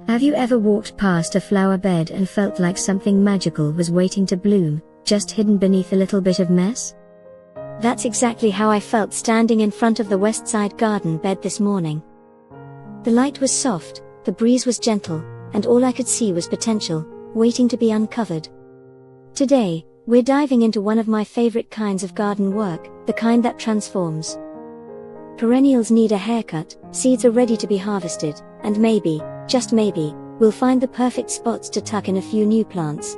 Have you ever walked past a flower bed and felt like something magical was waiting to bloom, just hidden beneath a little bit of mess? That's exactly how I felt standing in front of the Westside garden bed this morning. The light was soft, the breeze was gentle, and all I could see was potential, waiting to be uncovered. Today, we're diving into one of my favorite kinds of garden work, the kind that transforms. Perennials need a haircut, seeds are ready to be harvested, and maybe, just maybe, we'll find the perfect spots to tuck in a few new plants.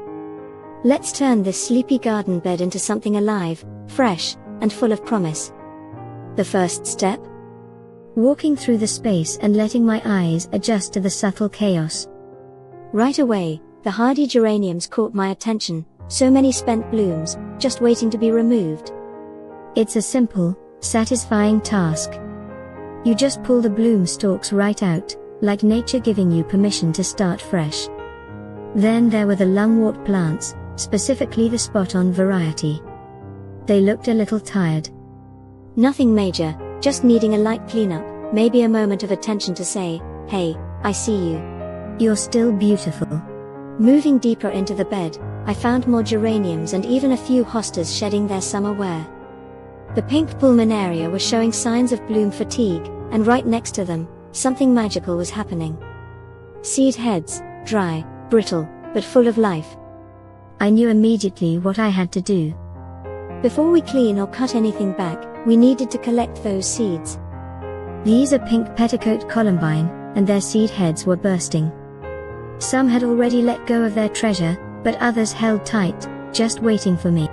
Let's turn this sleepy garden bed into something alive, fresh, and full of promise. The first step? Walking through the space and letting my eyes adjust to the subtle chaos. Right away, the hardy geraniums caught my attention, so many spent blooms, just waiting to be removed. It's a simple, satisfying task. You just pull the bloom stalks right out, like nature giving you permission to start fresh. Then there were the lungwort plants, specifically the spot-on variety. They looked a little tired. Nothing major, just needing a light cleanup, maybe a moment of attention to say, "Hey, I see you. You're still beautiful." Moving deeper into the bed, I found more geraniums and even a few hostas shedding their summer wear. The pink pulmonaria were showing signs of bloom fatigue, and right next to them, something magical was happening. Seed heads, dry, brittle, but full of life. I knew immediately what I had to do. Before we clean or cut anything back, we needed to collect those seeds. These are pink petticoat columbine, and their seed heads were bursting. Some had already let go of their treasure, but others held tight, just waiting for me.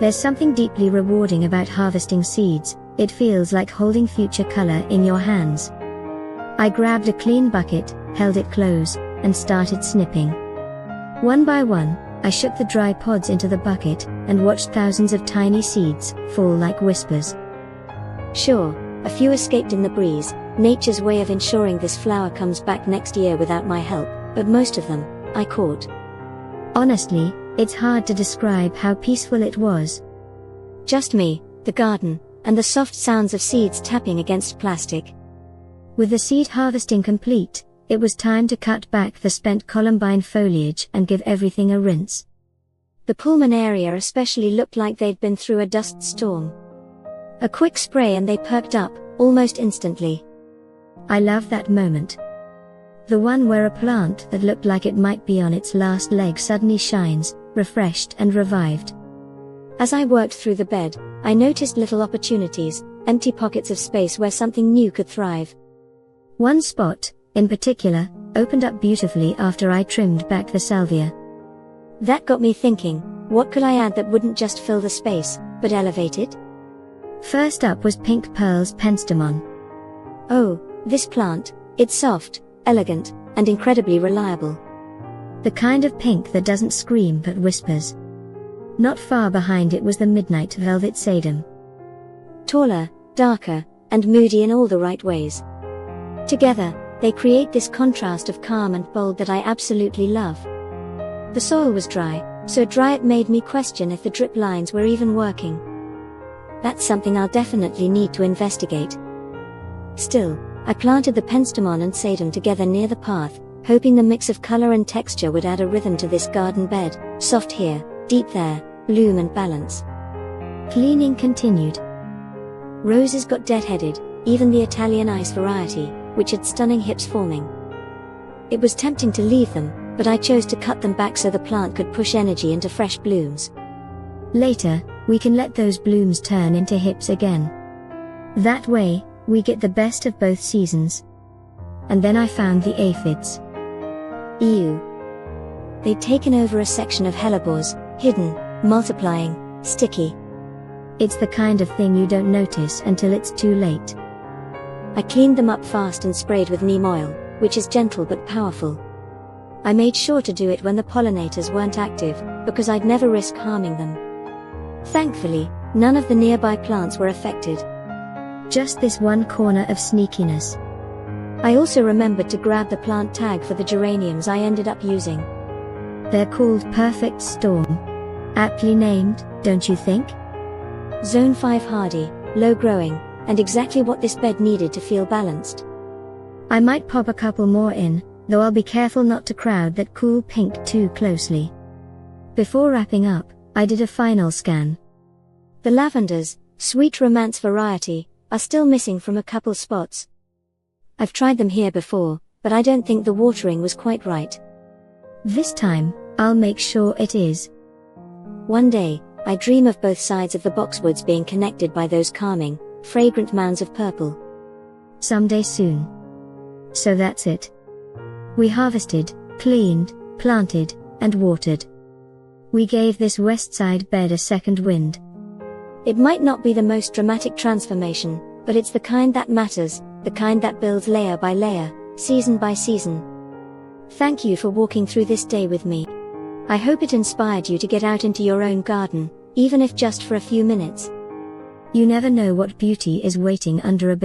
There's something deeply rewarding about harvesting seeds. It feels like holding future color in your hands. I grabbed a clean bucket, held it close, and started snipping. One by one, I shook the dry pods into the bucket, and watched thousands of tiny seeds fall like whispers. Sure, a few escaped in the breeze, nature's way of ensuring this flower comes back next year without my help, but most of them, I caught. Honestly, it's hard to describe how peaceful it was. Just me, the garden, and the soft sounds of seeds tapping against plastic. With the seed harvesting complete, it was time to cut back the spent columbine foliage and give everything a rinse. The pulmonaria especially looked like they'd been through a dust storm. A quick spray and they perked up, almost instantly. I love that moment. The one where a plant that looked like it might be on its last leg suddenly shines, refreshed and revived. As I worked through the bed, I noticed little opportunities, empty pockets of space where something new could thrive. One spot, in particular, opened up beautifully after I trimmed back the salvia. That got me thinking, what could I add that wouldn't just fill the space, but elevate it? First up was Pink Pearl's Penstemon. Oh, this plant, it's soft, elegant, and incredibly reliable. The kind of pink that doesn't scream but whispers. Not far behind it was the midnight velvet Sedum. Taller, darker, and moody in all the right ways. Together, they create this contrast of calm and bold that I absolutely love. The soil was dry, so dry it made me question if the drip lines were even working. That's something I'll definitely need to investigate. Still, I planted the Penstemon and Sedum together near the path, hoping the mix of color and texture would add a rhythm to this garden bed, soft here, deep there, bloom and balance. Cleaning continued. Roses got deadheaded, even the Italian ice variety, which had stunning hips forming. It was tempting to leave them, but I chose to cut them back so the plant could push energy into fresh blooms. Later, we can let those blooms turn into hips again. That way, we get the best of both seasons. And then I found the aphids. Ew. They'd taken over a section of hellebores, hidden, multiplying, sticky. It's the kind of thing you don't notice until it's too late. I cleaned them up fast and sprayed with neem oil, which is gentle but powerful. I made sure to do it when the pollinators weren't active, because I'd never risk harming them. Thankfully, none of the nearby plants were affected. Just this one corner of sneakiness. I also remembered to grab the plant tag for the geraniums I ended up using. They're called Perfect Storm. Aptly named, don't you think? Zone 5 hardy, low growing, and exactly what this bed needed to feel balanced. I might pop a couple more in, though I'll be careful not to crowd that cool pink too closely. Before wrapping up, I did a final scan. The lavenders, sweet romance variety, are still missing from a couple spots. I've tried them here before, but I don't think the watering was quite right. This time, I'll make sure it is. One day, I dream of both sides of the boxwoods being connected by those calming, fragrant mounds of purple. Someday soon. So that's it. We harvested, cleaned, planted, and watered. We gave this Westside bed a second wind. It might not be the most dramatic transformation, but it's the kind that matters, the kind that builds layer by layer, season by season. Thank you for walking through this day with me. I hope it inspired you to get out into your own garden, even if just for a few minutes. You never know what beauty is waiting under a